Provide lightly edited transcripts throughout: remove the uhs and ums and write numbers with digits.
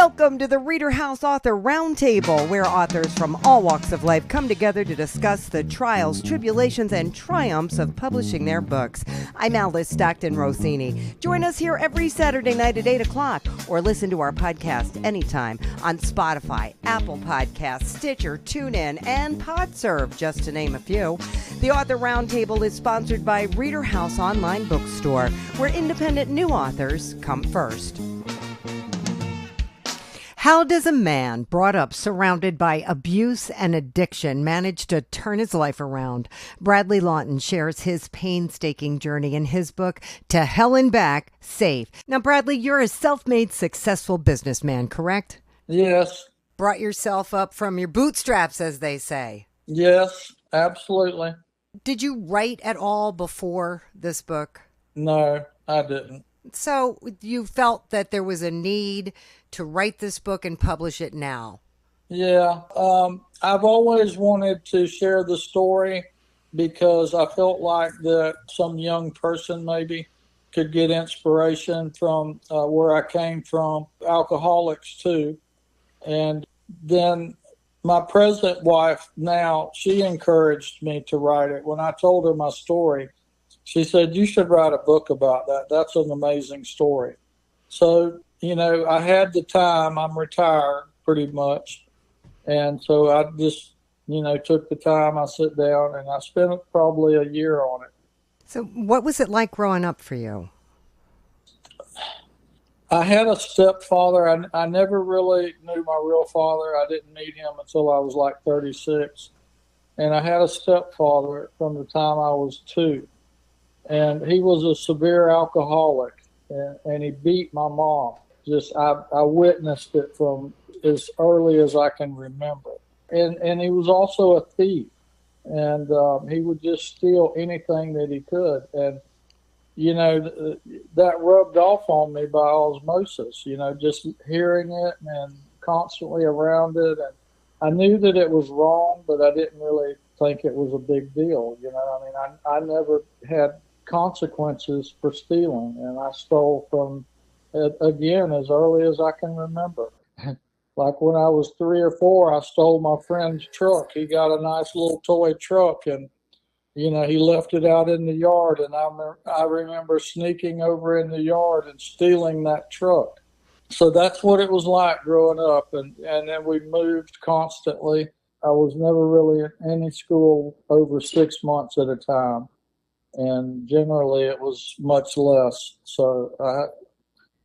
Welcome to the ReaderHouse Author Roundtable, where authors from all walks of life come together to discuss the trials, tribulations, and triumphs of publishing their books. I'm Alice Stockton Rossini. Join us here every Saturday night at 8 o'clock, or listen to our podcast anytime on Spotify, Apple Podcasts, Stitcher, TuneIn, and PodServe, just to name a few. The Author Roundtable is sponsored by ReaderHouse Online Bookstore, where independent new authors come first. How does a man brought up surrounded by abuse and addiction manage to turn his life around? Bradley Lawton shares his painstaking journey in his book, To Hell and Back, Safe. Now, Bradley, you're a self-made, successful businessman, correct? Yes. Brought yourself up from your bootstraps, as they say. Yes, absolutely. Did you write at all before this book? No, I didn't. So you felt that there was a need to write this book and publish it now? Yeah. I've always wanted to share the story because I felt like that some young person maybe could get inspiration from where I came from, alcoholics too. And then my present wife now, she encouraged me to write it. When I told her my story, she said, "You should write a book about that. That's an amazing story." So, I had the time. I'm retired pretty much. And so I just, took the time. I sat down and I spent probably a year on it. So what was it like growing up for you? I had a stepfather. I never really knew my real father. I didn't meet him until I was like 36. And I had a stepfather from the time I was 2. And he was a severe alcoholic, and he beat my mom. I witnessed it from as early as I can remember. And he was also a thief, and he would just steal anything that he could. And, that rubbed off on me by osmosis, just hearing it and constantly around it. And I knew that it was wrong, but I didn't really think it was a big deal. I never had consequences for stealing, and I stole from, again, as early as I can remember. Like when I was 3 or 4, I stole my friend's truck. He got a nice little toy truck, and he left it out in the yard, and I remember sneaking over in the yard and stealing that truck. So that's what it was like growing up, and then we moved constantly. I was never really in any school over 6 months at a time. And generally it was much less. So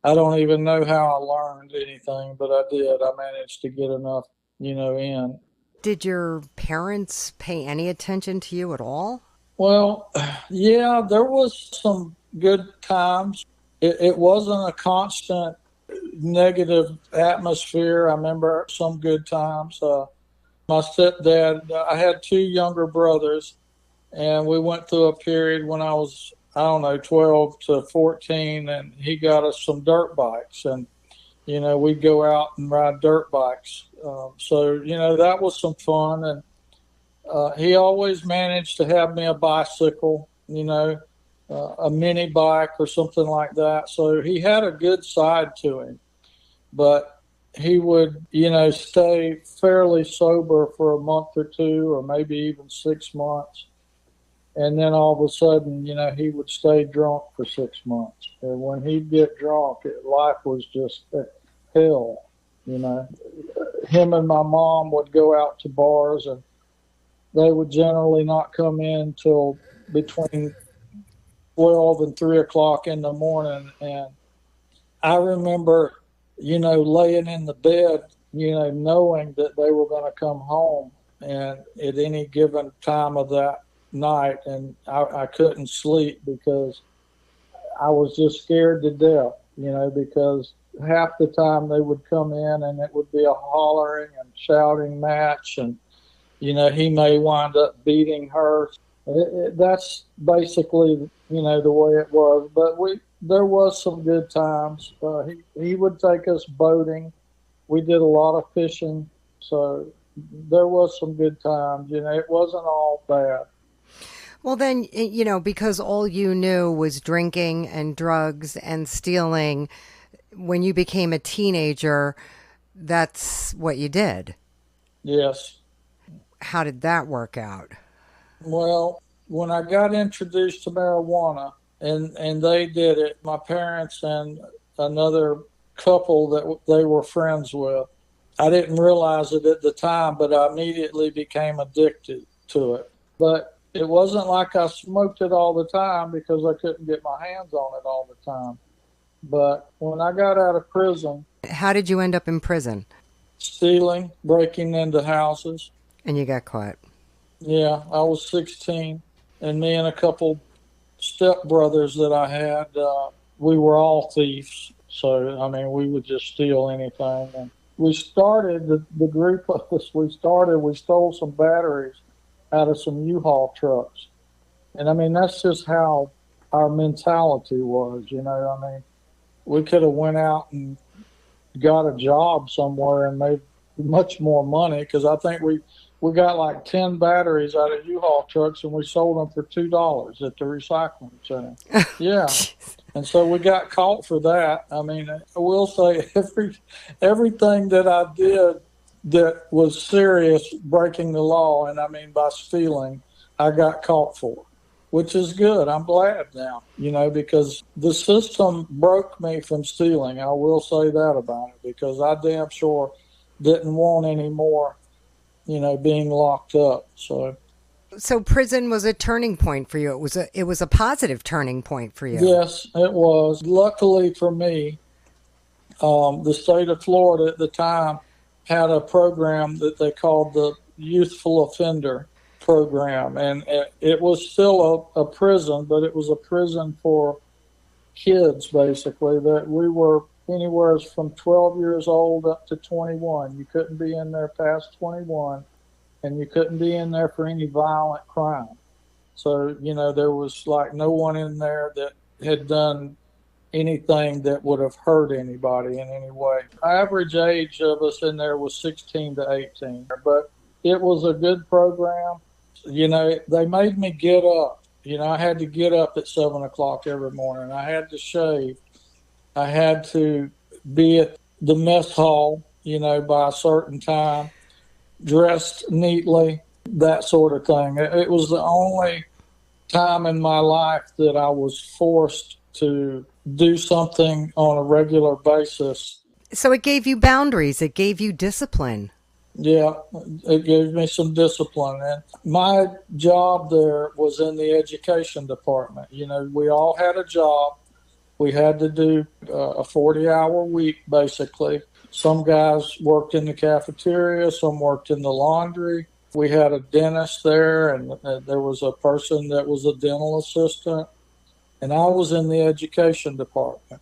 I don't even know how I learned anything, but I did. I managed to get enough, in. Did your parents pay any attention to you at all? Well, yeah, there was some good times. It wasn't a constant negative atmosphere. I remember some good times. My stepdad, I had 2 younger brothers. And we went through a period when I was, 12 to 14, and he got us some dirt bikes. And, we'd go out and ride dirt bikes. So, that was some fun. And he always managed to have me a bicycle, a mini bike or something like that. So he had a good side to him. But he would, stay fairly sober for a month or 2 or maybe even 6 months. And then all of a sudden, he would stay drunk for 6 months. And when he'd get drunk, life was just hell, Him and my mom would go out to bars, and they would generally not come in till between 12 and 3 o'clock in the morning. And I remember, laying in the bed, knowing that they were going to come home, and at any given time of that night, and I couldn't sleep because I was just scared to death, because half the time they would come in and it would be a hollering and shouting match, and he may wind up beating her. That's basically the way it was. But there was some good times. He would take us boating. We did a lot of fishing, so there was some good times. It wasn't all bad. Well, then, because all you knew was drinking and drugs and stealing, when you became a teenager, that's what you did. Yes. How did that work out? Well, when I got introduced to marijuana and they did it, my parents and another couple that they were friends with, I didn't realize it at the time, but I immediately became addicted to it. But it wasn't like I smoked it all the time because I couldn't get my hands on it all the time. But when I got out of prison, How did you end up in prison? stealing, breaking into houses. And you got caught. Yeah, I was 16, and me and a couple stepbrothers that I had, we were all thieves. So, I mean, we would just steal anything. And we started, the group of us, we stole some batteries out of some U-Haul trucks. And, I mean, that's just how our mentality was, you know. I mean, we could have went out and got a job somewhere and made much more money because I think we got like 10 batteries out of U-Haul trucks and we sold them for $2 at the recycling center. Yeah. And so we got caught for that. I mean, I will say everything that I did that was serious breaking the law, and I mean by stealing, I got caught for, which is good. I'm glad now, you know, because the system broke me from stealing. I will say that about it because I damn sure didn't want any more, you know, being locked up. So prison was a turning point for you. It was a positive turning point for you. Yes, it was. Luckily for me, the state of Florida at the time had a program that they called the Youthful Offender Program, and it was still a prison, but it was a prison for kids, basically, that we were anywhere from 12 years old up to 21. You couldn't be in there past 21, and you couldn't be in there for any violent crime. So, you know, there was like no one in there that had done anything that would have hurt anybody in any way. Average age of us in there was 16 to 18, but it was a good program. You know, they made me get up. You know, I had to get up at 7 o'clock every morning. I had to shave. I had to be at the mess hall, you know, by a certain time, dressed neatly, that sort of thing. It was the only time in my life that I was forced to do something on a regular basis. So it gave you boundaries. It gave you discipline. Yeah, it gave me some discipline. And my job there was in the education department. You know, we all had a job. We had to do a 40-hour week, basically. Some guys worked in the cafeteria. Some worked in the laundry. We had a dentist there, and there was a person that was a dental assistant. And I was in the education department.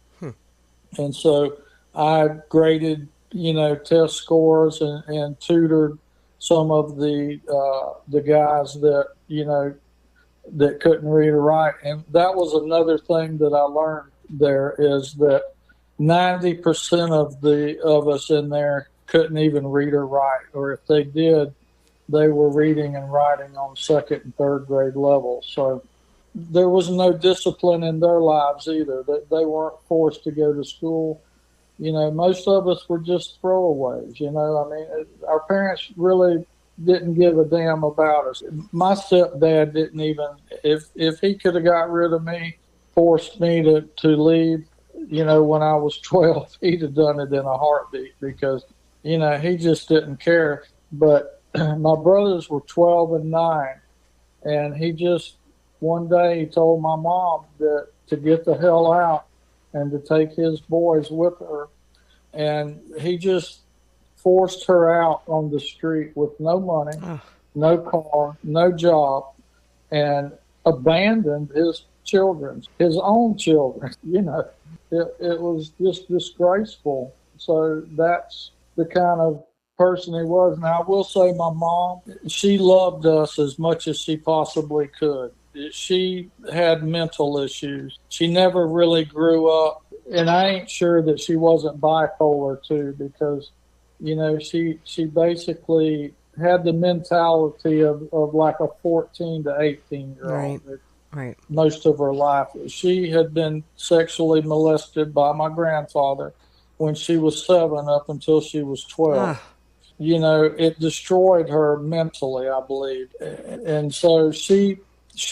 And so I graded, you know, test scores and tutored some of the guys that, you know, that couldn't read or write. And that was another thing that I learned there is that 90% of us in there couldn't even read or write, or if they did, they were reading and writing on second and third grade level. So there was no discipline in their lives either. They weren't forced to go to school. You know, most of us were just throwaways. You know, I mean, our parents really didn't give a damn about us. My stepdad didn't even, if he could have got rid of me, forced me to leave, you know, when I was 12, he'd have done it in a heartbeat because, you know, he just didn't care. But my brothers were 12 and 9, and he just, one day he told my mom that to get the hell out and to take his boys with her. And he just forced her out on the street with no money, no car, no job, and abandoned his children, his own children. You know, it was just disgraceful. So that's the kind of person he was. Now, I will say my mom, she loved us as much as she possibly could. She had mental issues. She never really grew up. And I ain't sure that she wasn't bipolar too, because, you know, she basically had the mentality of like a 14 to 18-year-old. Right. Most of her life. She had been sexually molested by my grandfather when she was 7 up until she was 12. You know, it destroyed her mentally, I believe. And so she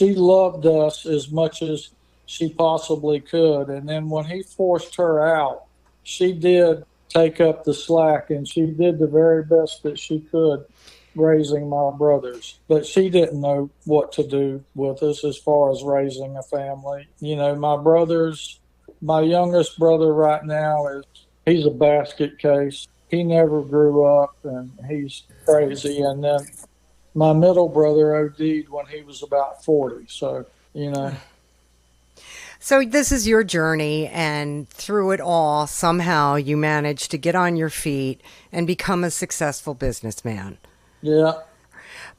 loved us as much as she possibly could. And then when he forced her out, she did take up the slack, and she did the very best that she could raising my brothers. But she didn't know what to do with us as far as raising a family. You know, my brothers, my youngest brother right now he's a basket case. He never grew up, and he's crazy. And then my middle brother OD'd when he was about 40. So, you know. So this is your journey, and through it all, somehow you managed to get on your feet and become a successful businessman. Yeah.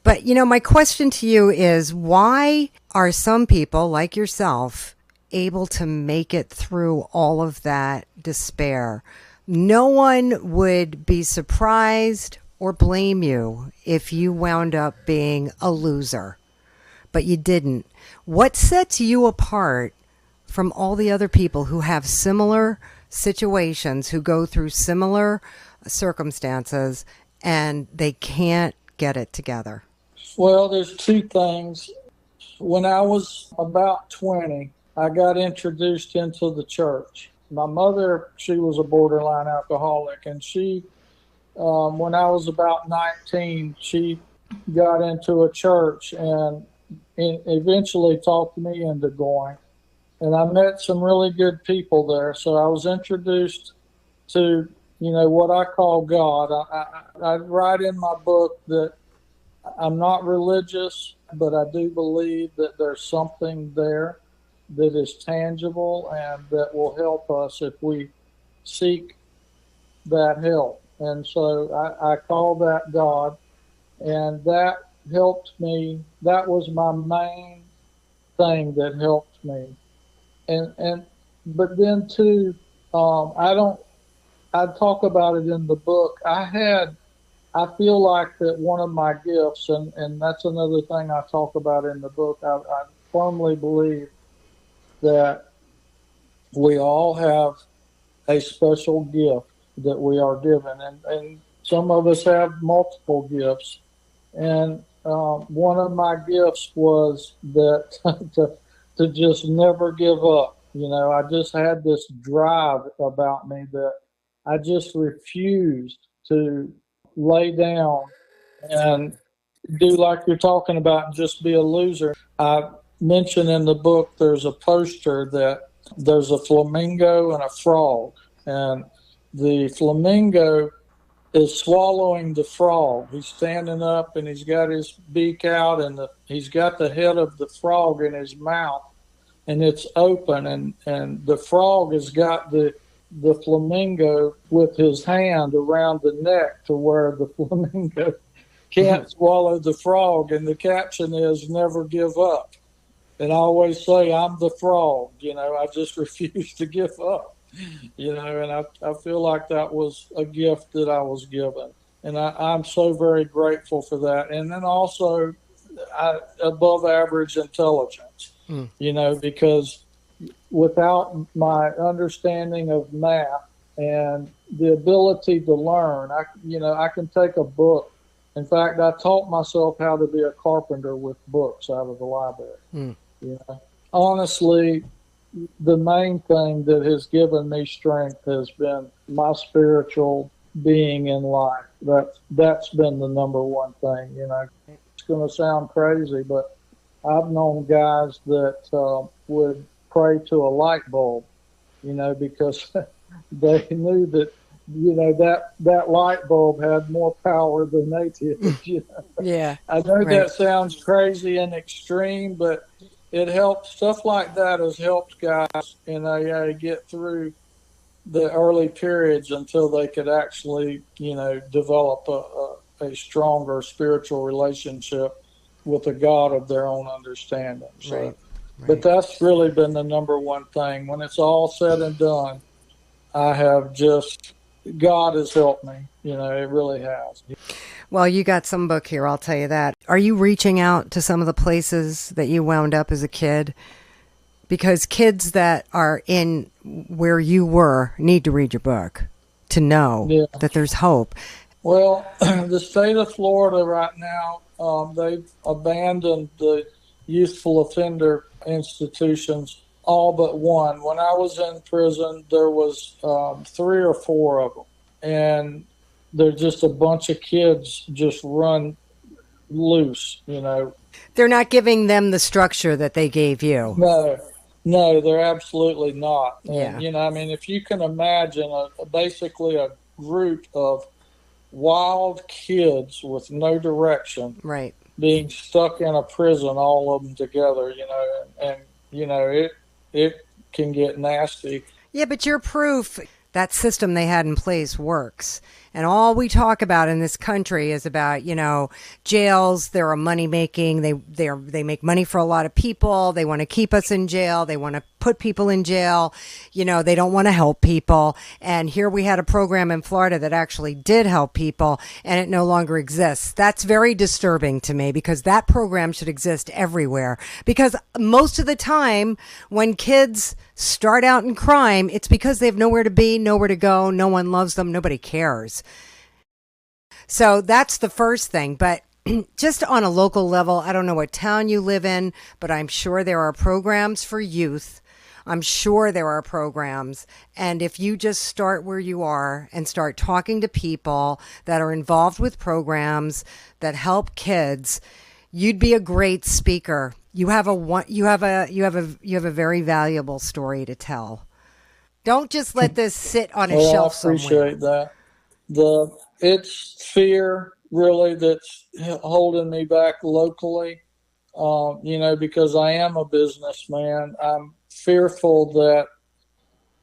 But, you know, my question to you is, why are some people like yourself able to make it through all of that despair? No one would be surprised or blame you if you wound up being a loser, but you didn't. What sets you apart from all the other people who have similar situations, who go through similar circumstances, and they can't get it together? Well, there's two things. When I was about 20, I got introduced into the church. My mother, she was a borderline alcoholic, and she, when I was about 19, she got into a church and eventually talked me into going. And I met some really good people there. So I was introduced to, you know, what I call God. I write in my book that I'm not religious, but I do believe that there's something there that is tangible and that will help us if we seek that help. And so I call that God, and that helped me. That was my main thing that helped me. But then too, I talk about it in the book. I feel like that one of my gifts, and that's another thing I talk about in the book. I firmly believe that we all have a special gift that we are given, and some of us have multiple gifts. And one of my gifts was that to just never give up. You know, I just had this drive about me that I just refused to lay down and do like you're talking about and just be a loser. I mentioned in the book there's a poster that there's a flamingo and a frog, and the flamingo is swallowing the frog. He's standing up and he's got his beak out, and he's got the head of the frog in his mouth, and it's open, and the frog has got the flamingo with his hand around the neck to where the flamingo can't swallow the frog. And the caption is "Never give up." And I always say, I'm the frog, you know, I just refuse to give up, you know, and I feel like that was a gift that I was given. And I'm so very grateful for that. And then also above average intelligence, you know, because without my understanding of math and the ability to learn, I can take a book. In fact, I taught myself how to be a carpenter with books out of the library. You know, honestly, the main thing that has given me strength has been my spiritual being in life. That's been the number one thing. You know, it's going to sound crazy, but I've known guys that would pray to a light bulb, you know, because they knew that, you know, that light bulb had more power than they did. You know? Yeah. I know that sounds crazy and extreme, but it helps. Stuff like that has helped guys in AA get through the early periods until they could actually, you know, develop a stronger spiritual relationship with a God of their own understanding. So, Right. But that's really been the number one thing. When it's all said and done, God has helped me. You know, it really has. Well, you got some book here, I'll tell you that. Are you reaching out to some of the places that you wound up as a kid? Because kids that are in where you were need to read your book. to know Yeah. that there's hope. Well, the state of Florida right now, they've abandoned the youthful offender institutions, all but one. When I was in prison, there was 3 or 4 of them, and they're just a bunch of kids just run loose, you know. They're not giving them the structure that they gave you. No, no, they're absolutely not. And, Yeah, you know, I mean, if you can imagine basically a group of wild kids with no direction right. being stuck in a prison, all of them together, you know, and you know, it can get nasty. Yeah, but you're proof that system they had in place works. And all we talk about in this country is about, jails. They're a money making. They make money for a lot of people. They want to keep us in jail. They want to put people in jail. They don't want to help people. And here we had a program in Florida that actually did help people, and it no longer exists. That's very disturbing to me, because that program should exist everywhere. Because most of the time when kids start out in crime, it's because they have nowhere to be, nowhere to go. No one loves them. Nobody cares. So that's the first thing. But just on a local level, I don't know what town you live in, but I'm sure there are programs for youth. I'm sure there are programs. And if you just start where you are and start talking to people that are involved with programs that help kids, you'd be a great speaker. You have a very valuable story to tell. Don't just let this sit on a Well, I shelf somewhere. appreciate that. It's fear really that's holding me back locally. Because I am a businessman, I'm fearful that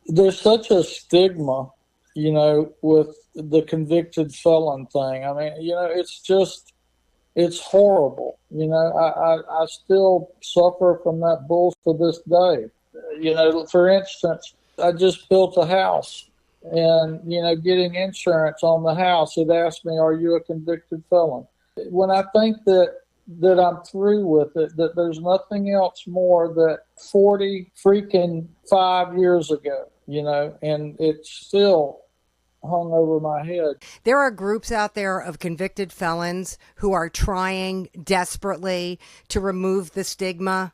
there's such a stigma, with the convicted felon thing. I mean, it's horrible. I still suffer from that bull to this day. For instance, I just built a house, and, getting insurance on the house, it asked me, "Are you a convicted felon?" When I think that I'm through with it, that there's nothing else more that 40 freaking 5 years ago, and it's still hung over my head. There are groups out there of convicted felons who are trying desperately to remove the stigma.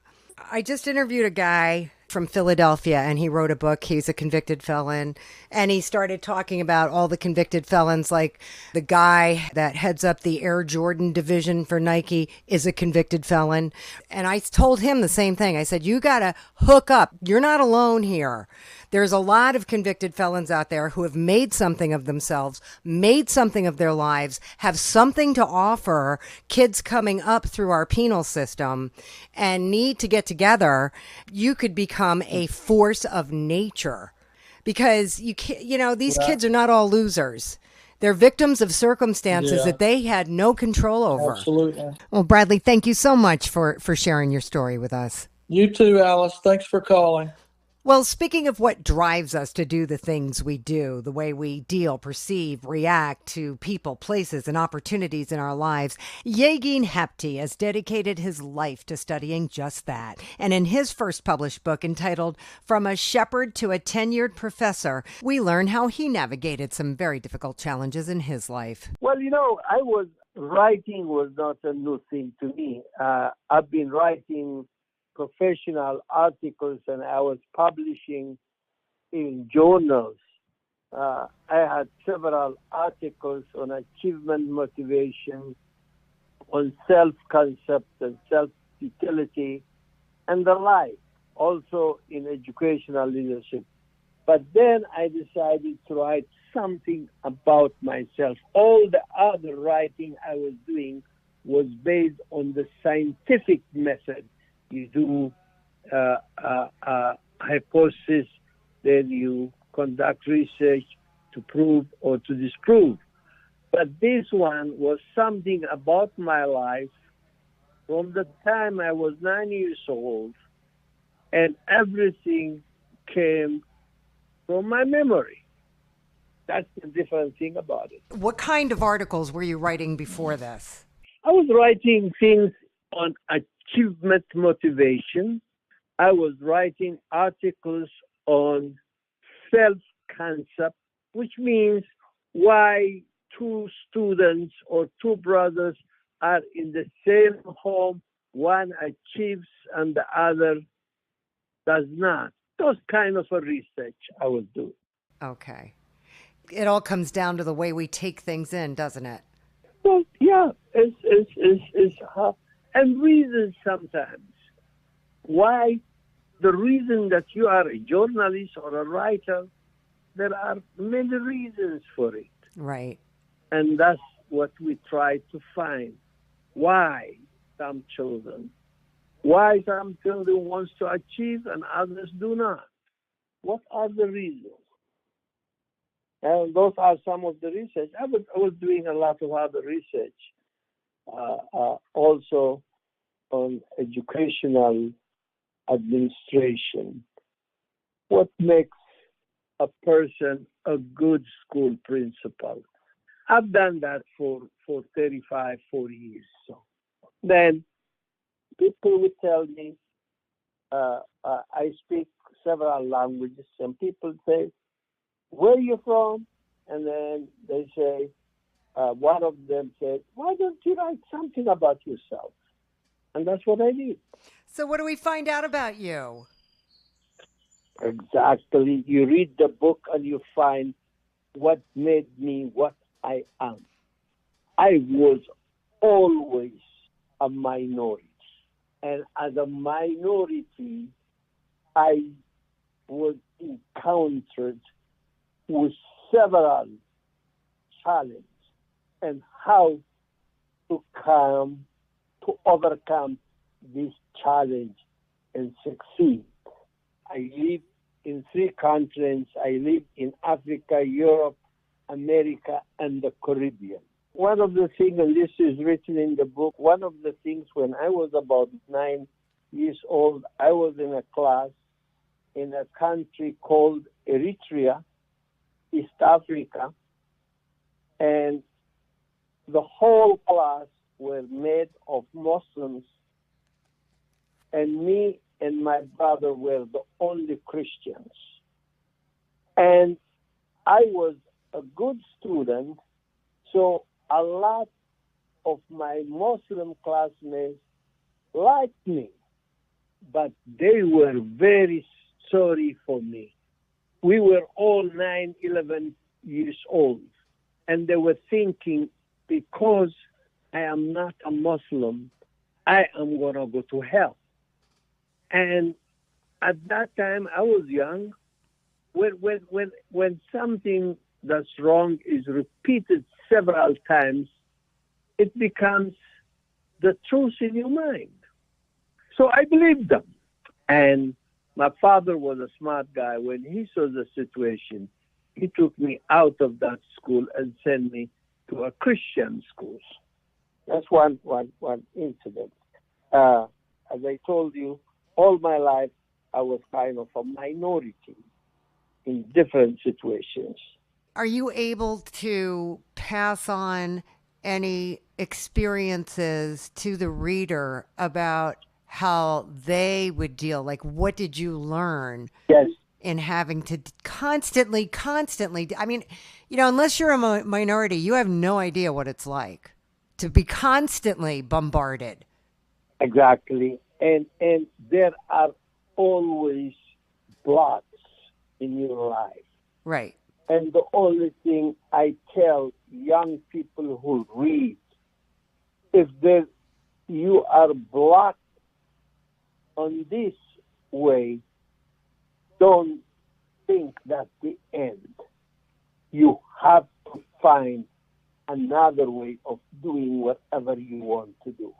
I just interviewed a guy from Philadelphia, and he wrote a book. He's a convicted felon, and he started talking about all the convicted felons, like the guy that heads up the Air Jordan division for Nike is a convicted felon. And I told him the same thing. I said, you got to hook up. You're not alone here. There's a lot of convicted felons out there who have made something of themselves, made something of their lives, have something to offer kids coming up through our penal system, and need to get together. You could become a force of nature, because these kids are not all losers. They're victims of circumstances that they had no control over. Absolutely. Well, Bradley, thank you so much for sharing your story with us. You too, Alice. Thanks for calling. Well, speaking of what drives us to do the things we do, the way we deal, perceive, react to people, places, and opportunities in our lives, Yegin Habtes has dedicated his life to studying just that. And in his first published book entitled From a Shepherd to a Tenured Professor, we learn how he navigated some very difficult challenges in his life. Well, writing was not a new thing to me. I've been writing professional articles, and I was publishing in journals. I had several articles on achievement motivation, on self-concept and self-utility, and the like, also in educational leadership. But then I decided to write something about myself. All the other writing I was doing was based on the scientific method. You do a hypothesis, then you conduct research to prove or to disprove. But this one was something about my life from the time I was 9 years old, and everything came from my memory. That's the different thing about it. What kind of articles were you writing before this? I was writing things on achievement motivation. I was writing articles on self-concept. which means why two students or two brothers are in the same home, one achieves and the other does not. Those kind of a research I was doing. Okay. It all comes down to the way we take things in, doesn't it? Well, yeah, it's and reasons sometimes. Why? The reason that you are a journalist or a writer, there are many reasons for it. Right. And that's what we try to find. Why some children wants to achieve and others do not? What are the reasons? And those are some of the research. I was doing a lot of other research, also on educational administration. What makes a person a good school principal? I've done that for 35, 40 years. So then people would tell me, I speak several languages. Some people say, where are you from? And then they say, one of them said, why don't you write something about yourself? And that's what I did. So what do we find out about you? Exactly. You read the book and you find what made me what I am. I was always a minority. And as a minority, I was encountered with several challenges and how to overcome this challenge and succeed. I lived in 3 continents. I lived in Africa, Europe, America, and the Caribbean. One of the things, and this is written in the book, one of the things when I was about 9 years old, I was in a class in a country called Eritrea, East Africa, and the whole class were made of Muslims, and me and my brother were the only Christians. And I was a good student, so a lot of my Muslim classmates liked me, but they were very sorry for me. We were all 9, 11 years old, and they were thinking, because I am not a Muslim, I am going to go to hell. And at that time, I was young. When something that's wrong is repeated several times, it becomes the truth in your mind. So I believed them. And my father was a smart guy. When he saw the situation, he took me out of that school and sent me to a Christian school. That's one incident. As I told you, all my life, I was kind of a minority in different situations. Are you able to pass on any experiences to the reader about how they would deal? Like, what did you learn? Yes. In having to constantly, I mean, unless you're a minority, you have no idea what it's like to be constantly bombarded. Exactly. And there are always blocks in your life. Right. And the only thing I tell young people who read, if you are blocked on this way, don't think that's the end. You have to find another way of doing whatever you want to do.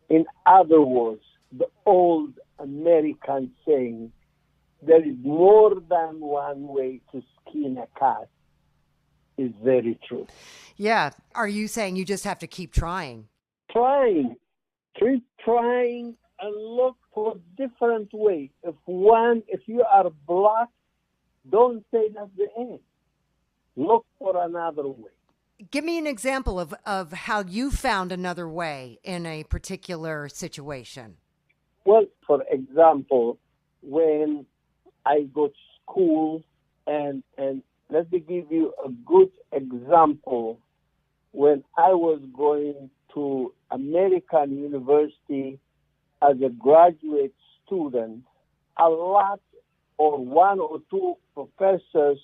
In other words, the old American saying, there is more than one way to skin a cat, is very true. Yeah. Are you saying you just have to keep trying? Keep trying and look for different ways. If you are blocked, don't say that's the end. Look for another way. Give me an example of how you found another way in a particular situation. Well, for example, when I go to school and Let me give you a good example. When I was going to American University as a graduate student, a lot or one or two professors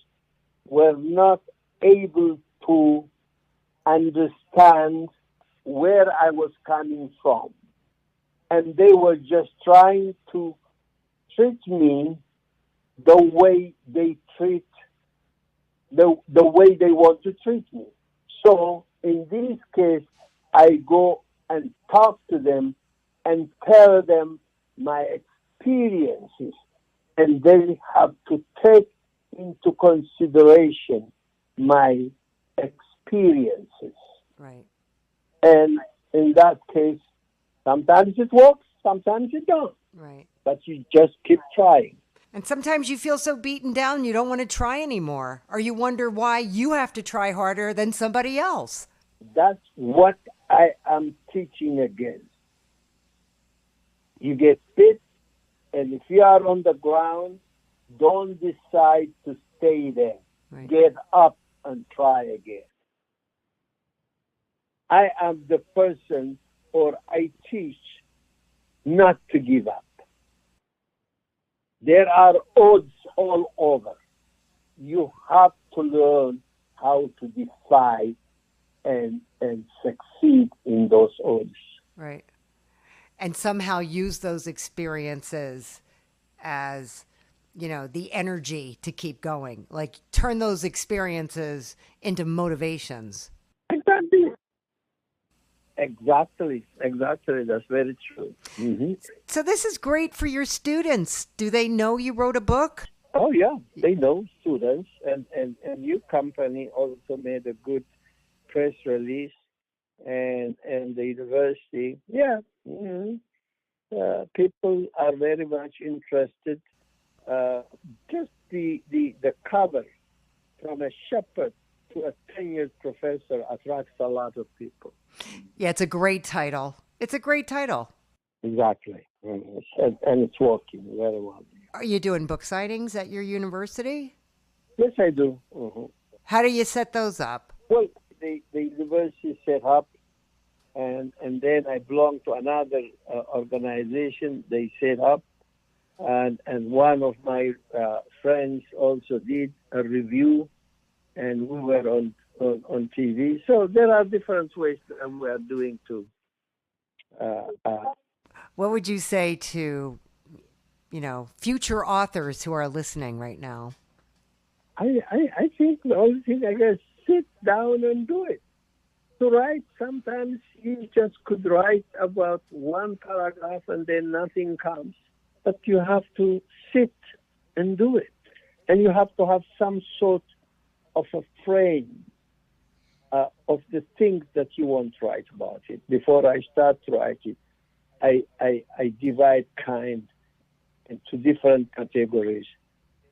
were not able to understand where I was coming from. And they were just trying to treat me the way they treat, the way they want to treat me. So in this case, I go and talk to them and tell them my experiences, and they have to take into consideration my experiences. Right. And in that case, sometimes it works, sometimes it don't. Right. But you just keep trying. And sometimes you feel so beaten down you don't want to try anymore, or you wonder why you have to try harder than somebody else. That's what I am teaching against. You get fit, and if you are on the ground, don't decide to stay there. Right. Get up and try again. I am the person, or I teach, not to give up. There are odds all over. You have to learn how to defy and succeed in those odds. Right. And somehow use those experiences as, the energy to keep going. Like turn those experiences into motivations. Exactly. That's very true. Mm-hmm. So this is great for your students. Do they know you wrote a book? Oh, yeah. They know, students. And your company also made a good press release. And the university, yeah. Mm-hmm. People are very much interested. Just the cover, from a shepherd to a tenured professor, attracts a lot of people. Yeah, it's a great title. Exactly. And it's working very well. Are you doing book signings at your university? Yes, I do. Mm-hmm. How do you set those up? Well, the university set up, and then I belong to another organization they set up, and one of my friends also did a review, and we were on TV. So there are different ways that we are doing to. What would you say to, future authors who are listening right now? I think the only thing, I guess, sit down and do it. To write, sometimes you just could write about one paragraph and then nothing comes. But you have to sit and do it. And you have to have some sort of a frame of the things that you want to write about it. Before I start to write it, I divide kind into different categories.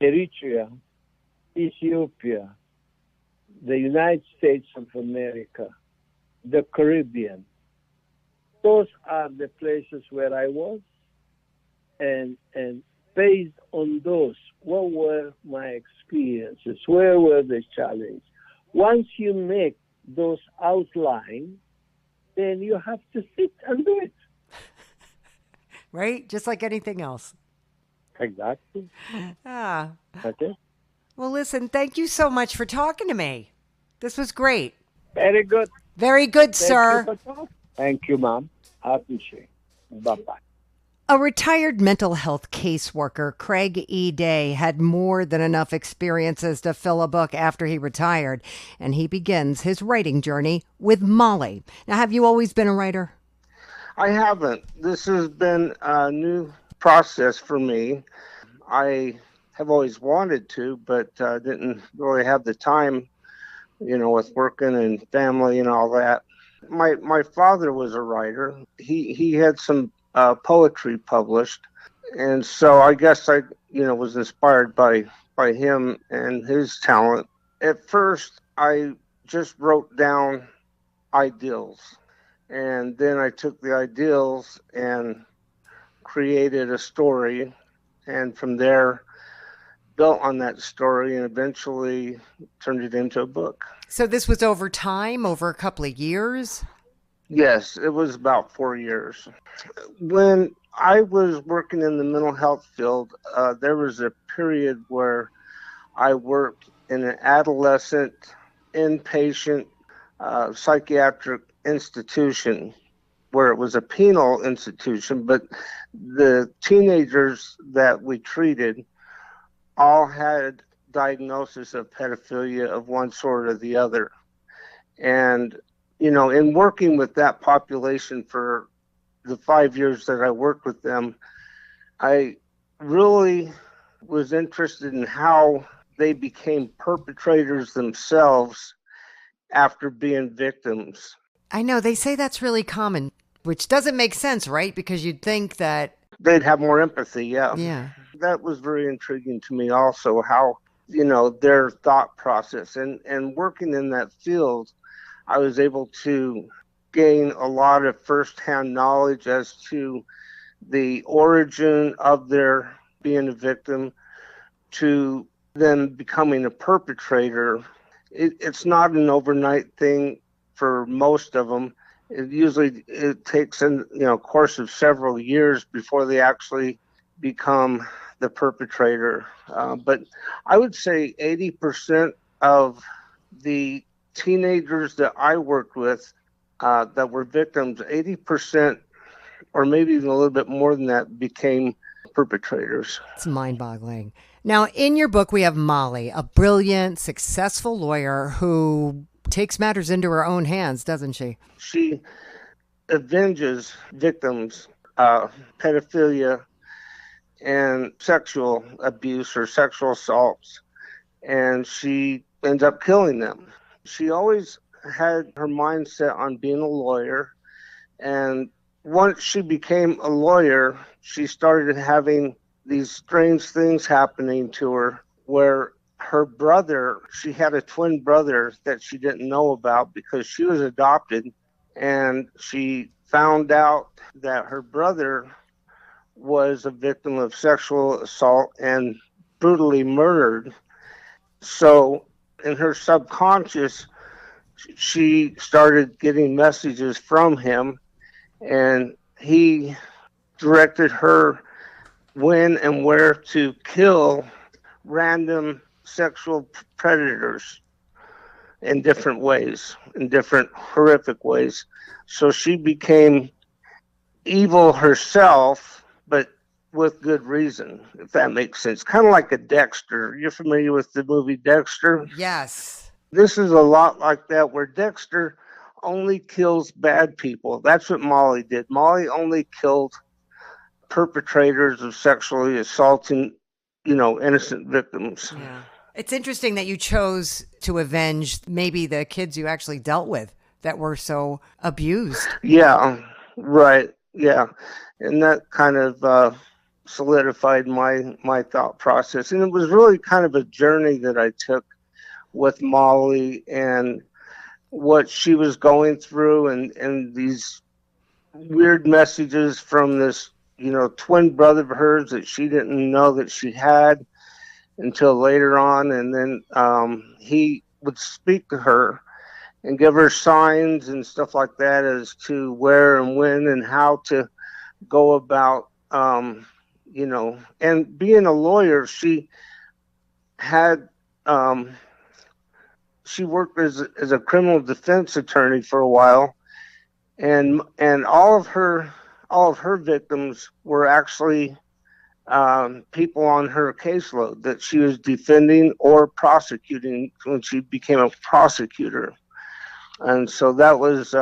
Eritrea, Ethiopia, the United States of America, the Caribbean. Those are the places where I was, and based on those, what were my experiences? Where were the challenges? Once you make those outlines, then you have to sit and do it. Right? Just like anything else. Exactly. Ah. Okay. Well, listen, thank you so much for talking to me. This was great. Very good. Very good, sir. Thank you, Mom. I appreciate it. Bye-bye. A retired mental health caseworker, Craig E. Day, had more than enough experiences to fill a book after he retired, and he begins his writing journey with Molly. Now, have you always been a writer? I haven't. This has been a new process for me. I have always wanted to, but didn't really have the time, with working and family and all that. My father was a writer. He had some poetry published, and so I guess I was inspired by him and his talent. At first, I just wrote down ideals, and then I took the ideals and created a story, and from there built on that story and eventually turned it into a book. So this was over time, over a couple of years? Yes, it was about 4 years. When I was working in the mental health field, there was a period where I worked in an adolescent inpatient psychiatric institution where it was a penal institution, but the teenagers that we treated all had diagnosis of pedophilia of one sort or the other. And, in working with that population for the 5 years that I worked with them, I really was interested in how they became perpetrators themselves after being victims. I know, they say that's really common, which doesn't make sense, right? Because you'd think that... They'd have more empathy, yeah. Yeah. That was very intriguing to me also, how, their thought process. And working in that field, I was able to gain a lot of firsthand knowledge as to the origin of their being a victim to them becoming a perpetrator. It's not an overnight thing for most of them. It takes a course of several years before they actually become the perpetrator. But I would say 80% of the teenagers that I worked with that were victims, 80% or maybe even a little bit more than that became perpetrators. It's mind-boggling. Now, in your book, we have Molly, a brilliant, successful lawyer who takes matters into her own hands, doesn't she? She avenges victims, pedophilia and sexual abuse or sexual assaults, and she ends up killing them. She always had her mindset on being a lawyer, and once she became a lawyer, she started having these strange things happening to her where her brother, she had a twin brother that she didn't know about because she was adopted, and she found out that her brother was a victim of sexual assault and brutally murdered. So in her subconscious, she started getting messages from him, and he directed her when and where to kill random sexual predators in different ways, in different horrific ways. So she became evil herself, but with good reason, if that makes sense. Kind of like a Dexter. You're familiar with the movie Dexter? Yes. This is a lot like that, where Dexter only kills bad people. That's what Molly did. Molly only killed perpetrators of sexually assaulting, innocent victims. Yeah. It's interesting that you chose to avenge maybe the kids you actually dealt with that were so abused. Yeah, right. Yeah. And that kind of solidified my thought process. And it was really kind of a journey that I took with Molly and what she was going through, and these weird messages from this, twin brother of hers that she didn't know that she had until later on. And then he would speak to her and give her signs and stuff like that as to where and when and how to go about, and being a lawyer, she had, she worked as a criminal defense attorney for a while, and all of her victims were actually people on her caseload that she was defending or prosecuting when she became a prosecutor. And so that was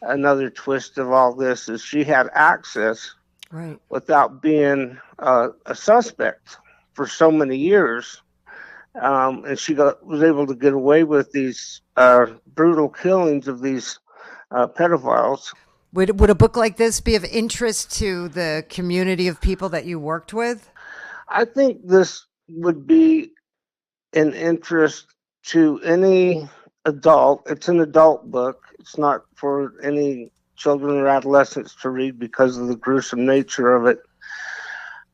another twist of all this, is she had access Right. without being a suspect for so many years. And she was able to get away with these brutal killings of these pedophiles. Would a book like this be of interest to the community of people that you worked with? I think this would be an interest to any adult. It's an adult book. It's not for any children or adolescents to read because of the gruesome nature of it.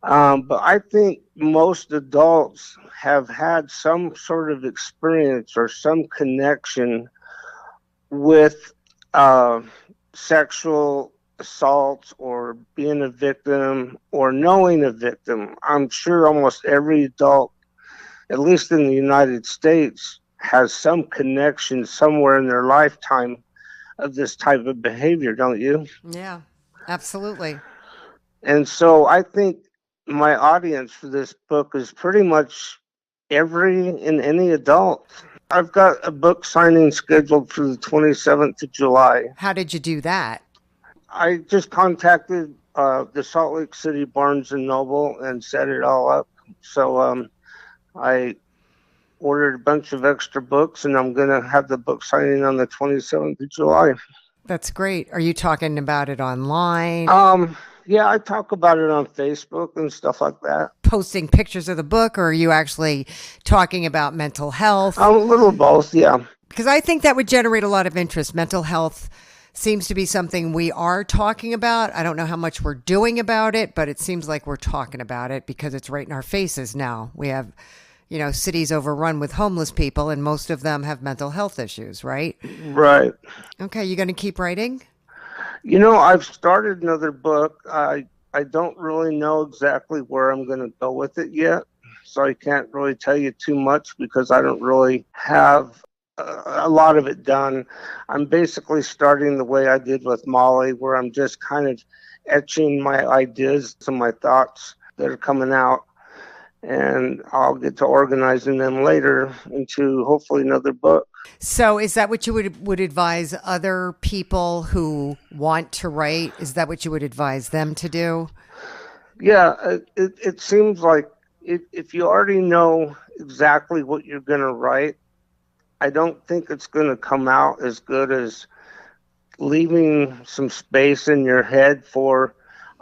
But I think most adults have had some sort of experience or some connection with uh, sexual assault or being a victim or knowing a victim. I'm sure almost every adult, at least in the United States, has some connection somewhere in their lifetime of this type of behavior, don't you? Yeah, absolutely. And so I think my audience for this book is pretty much every and any adult. I've got a book signing scheduled for the 27th of July. How did you do that? I just contacted the Salt Lake City Barnes and Noble and set it all up. So I ordered a bunch of extra books, and I'm going to have the book signing on the 27th of July. That's great. Are you talking about it online? Yeah, I talk about it on Facebook and stuff like that. Posting pictures of the book, or are you actually talking about mental health? A little both, yeah. Because I think that would generate a lot of interest. Mental health seems to be something we are talking about. I don't know how much we're doing about it, but it seems like we're talking about it because it's right in our faces now. We have, cities overrun with homeless people, and most of them have mental health issues, right? Right. Okay, you going to keep writing? I've started another book. I don't really know exactly where I'm going to go with it yet, so I can't really tell you too much because I don't really have a lot of it done. I'm basically starting the way I did with Molly, where I'm just kind of etching my ideas and my thoughts that are coming out, and I'll get to organizing them later into hopefully another book. So is that what you would advise other people who want to write? Is that what you would advise them to do? Yeah, it seems like if you already know exactly what you're going to write, I don't think it's going to come out as good as leaving some space in your head for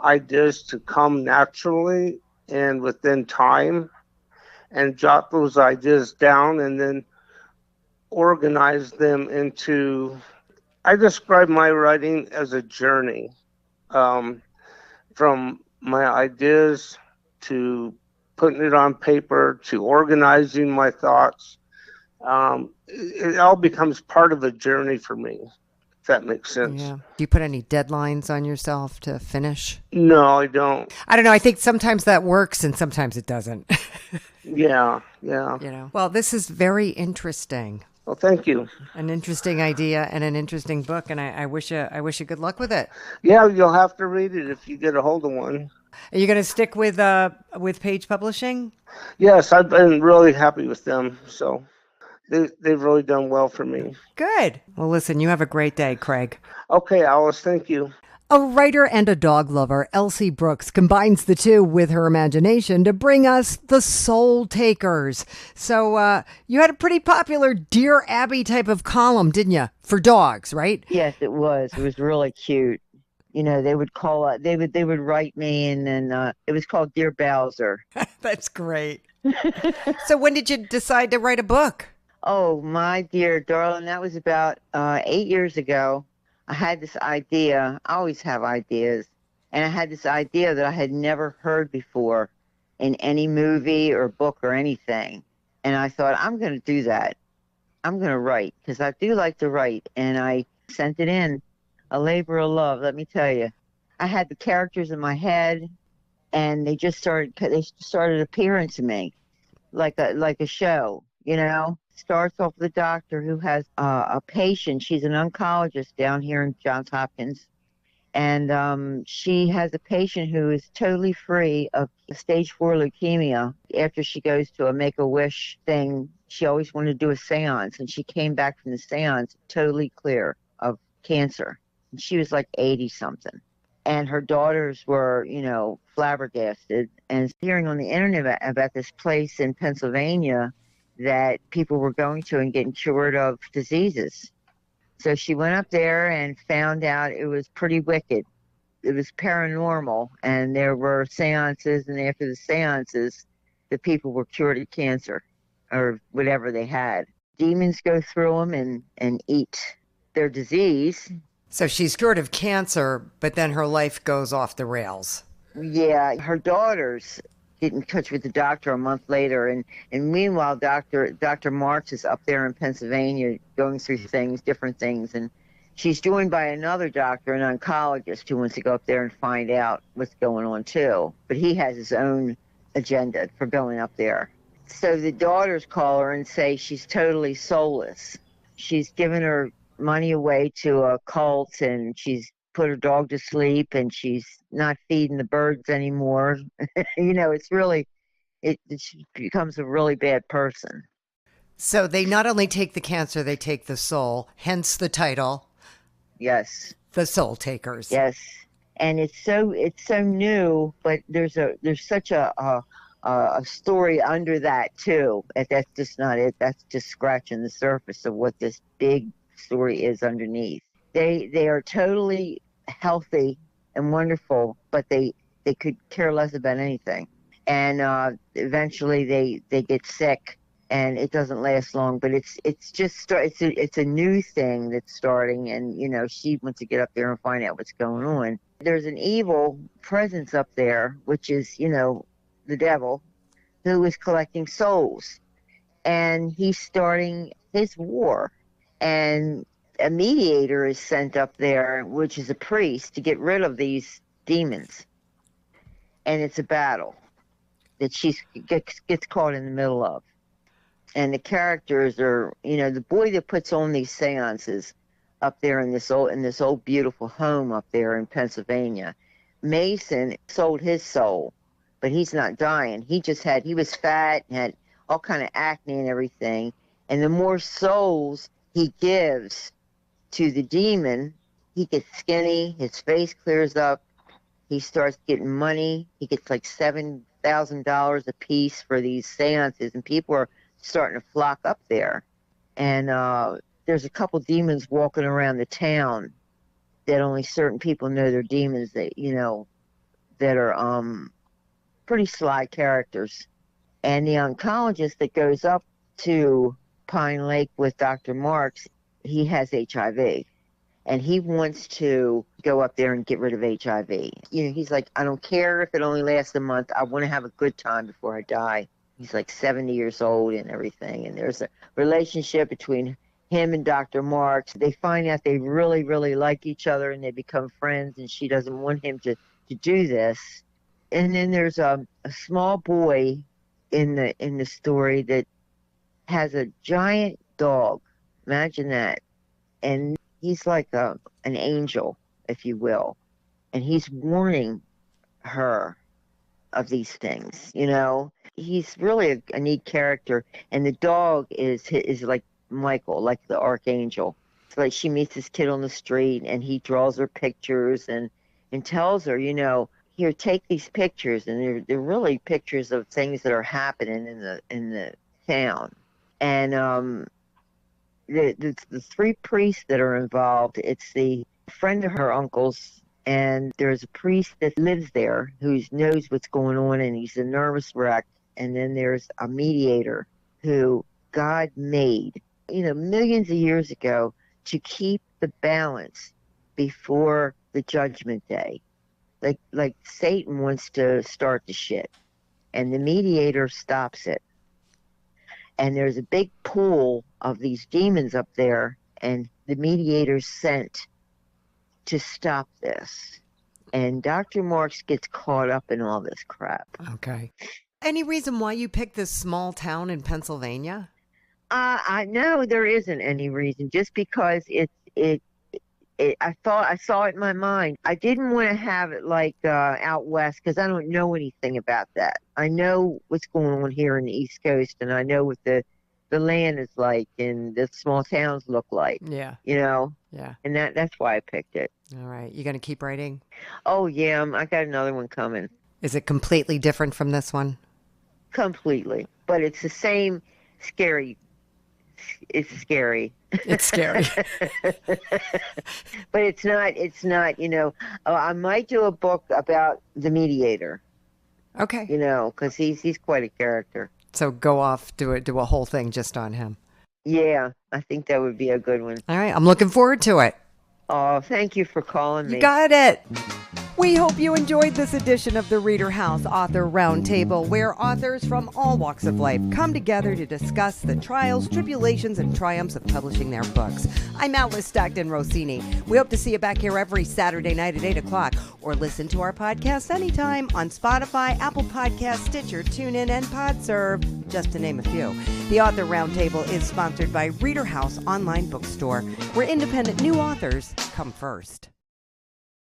ideas to come naturally and within time, and jot those ideas down and then organize them into. I describe my writing as a journey, from my ideas to putting it on paper to organizing my thoughts. It all becomes part of a journey for me, if that makes sense. Yeah. Do you put any deadlines on yourself to finish? No, I don't. I don't know. I think sometimes that works and sometimes it doesn't. Yeah. Well, this is very interesting. Well, thank you. An interesting idea and an interesting book, and I wish you good luck with it. Yeah, you'll have to read it if you get a hold of one. Are you going to stick with Page Publishing? Yes, I've been really happy with them. So they've really done well for me. Good. Well, listen, you have a great day, Craig. Okay, Alice, thank you. A writer and a dog lover, Elsie Brooks combines the two with her imagination to bring us The Soul Takers. So you had a pretty popular Dear Abby type of column, didn't you? For dogs, right? Yes, it was. It was really cute. They would call they would write me, and then it was called Dear Bowser. That's great. So when did you decide to write a book? Oh, my dear darling, that was about 8 years ago. I had this idea. I always have ideas. And I had this idea that I had never heard before in any movie or book or anything. And I thought, I'm going to do that. I'm going to write, because I do like to write. And I sent it in. A labor of love, let me tell you. I had the characters in my head, and they started appearing to me like a show, Starts off with a doctor who has a patient. She's an oncologist down here in Johns Hopkins. And she has a patient who is totally free of stage 4 leukemia. After she goes to a Make-A-Wish thing, she always wanted to do a seance. And she came back from the seance totally clear of cancer. And she was like 80-something. And her daughters were, flabbergasted. And hearing on the internet about this place in Pennsylvania that people were going to and getting cured of diseases. So she went up there and found out it was pretty wicked. It was paranormal, and there were seances, and after the seances, the people were cured of cancer or whatever they had. Demons go through them and eat their disease. So she's cured of cancer, but then her life goes off the rails. Yeah, her daughters get in touch with the doctor a month later, and meanwhile, Dr. Marks is up there in Pennsylvania going through different things, and she's joined by another doctor, an oncologist, who wants to go up there and find out what's going on too. But he has his own agenda for going up there. So the daughters call her and say she's totally soulless. She's given her money away to a cult, and she's put her dog to sleep, and she's not feeding the birds anymore. It's really, she becomes a really bad person. So they not only take the cancer, they take the soul, hence the title. Yes. The Soul Takers. Yes. And it's so new, but there's such a story under that too. And that's just not it. That's just scratching the surface of what this big story is underneath. They are totally healthy and wonderful, but they could care less about anything. And eventually they get sick, and it doesn't last long. But it's a new thing that's starting, and she wants to get up there and find out what's going on. There's an evil presence up there, which is the devil, who is collecting souls, and he's starting his war. And a mediator is sent up there, which is a priest, to get rid of these demons. And it's a battle that she gets caught in the middle of. And the characters are, the boy that puts on these seances up there in this old beautiful home up there in Pennsylvania. Mason sold his soul, but he's not dying. He was fat and had all kind of acne and everything. And the more souls he gives to the demon, he gets skinny, his face clears up, he starts getting money. He gets like $7,000 a piece for these seances, and people are starting to flock up there. And there's a couple demons walking around the town that only certain people know they're demons, that are pretty sly characters. And the oncologist that goes up to Pine Lake with Dr. Marks, he has HIV. And he wants to go up there and get rid of HIV. He's like, I don't care if it only lasts a month. I want to have a good time before I die. He's like 70 years old and everything. And there's a relationship between him and Dr. Marks. They find out they really, really like each other, and they become friends, and she doesn't want him to do this. And then there's a small boy in the story that has a giant dog. Imagine that. And he's like an angel, if you will. And he's warning her of these things, He's really a neat character. And the dog is like Michael, like the archangel. It's like she meets this kid on the street, and he draws her pictures and tells her, here, take these pictures. And they're really pictures of things that are happening in the town. And the three priests that are involved, it's the friend of her uncle's, and there's a priest that lives there who knows what's going on, and he's a nervous wreck. And then there's a mediator who God made, millions of years ago, to keep the balance before the judgment day. Like Satan wants to start the shit, and the mediator stops it. And there's a big pool of these demons up there, and the mediator's sent to stop this. And Dr. Marks gets caught up in all this crap. Okay. Any reason why you picked this small town in Pennsylvania? I know there isn't any reason. Just because I thought I saw it in my mind. I didn't want to have it like out west, because I don't know anything about that. I know what's going on here in the East Coast, and I know what the land is like and the small towns look like. Yeah. Yeah. And that's why I picked it. All right. You going to keep writing? Oh, yeah. I got another one coming. Is it completely different from this one? Completely. But it's the same scary. It's scary. It's scary. But it's not, I might do a book about the mediator. Okay. Because he's quite a character. So go off, do a whole thing just on him. Yeah, I think that would be a good one. All right. I'm looking forward to it. Oh, thank you for calling me. You got it. We hope you enjoyed this edition of the ReaderHouse Author Roundtable, where authors from all walks of life come together to discuss the trials, tribulations, and triumphs of publishing their books. I'm Alice Stockton Rossini. We hope to see you back here every Saturday night at 8 o'clock, or listen to our podcast anytime on Spotify, Apple Podcasts, Stitcher, TuneIn, and PodServe, just to name a few. The Author Roundtable is sponsored by ReaderHouse Online Bookstore, where independent new authors come first.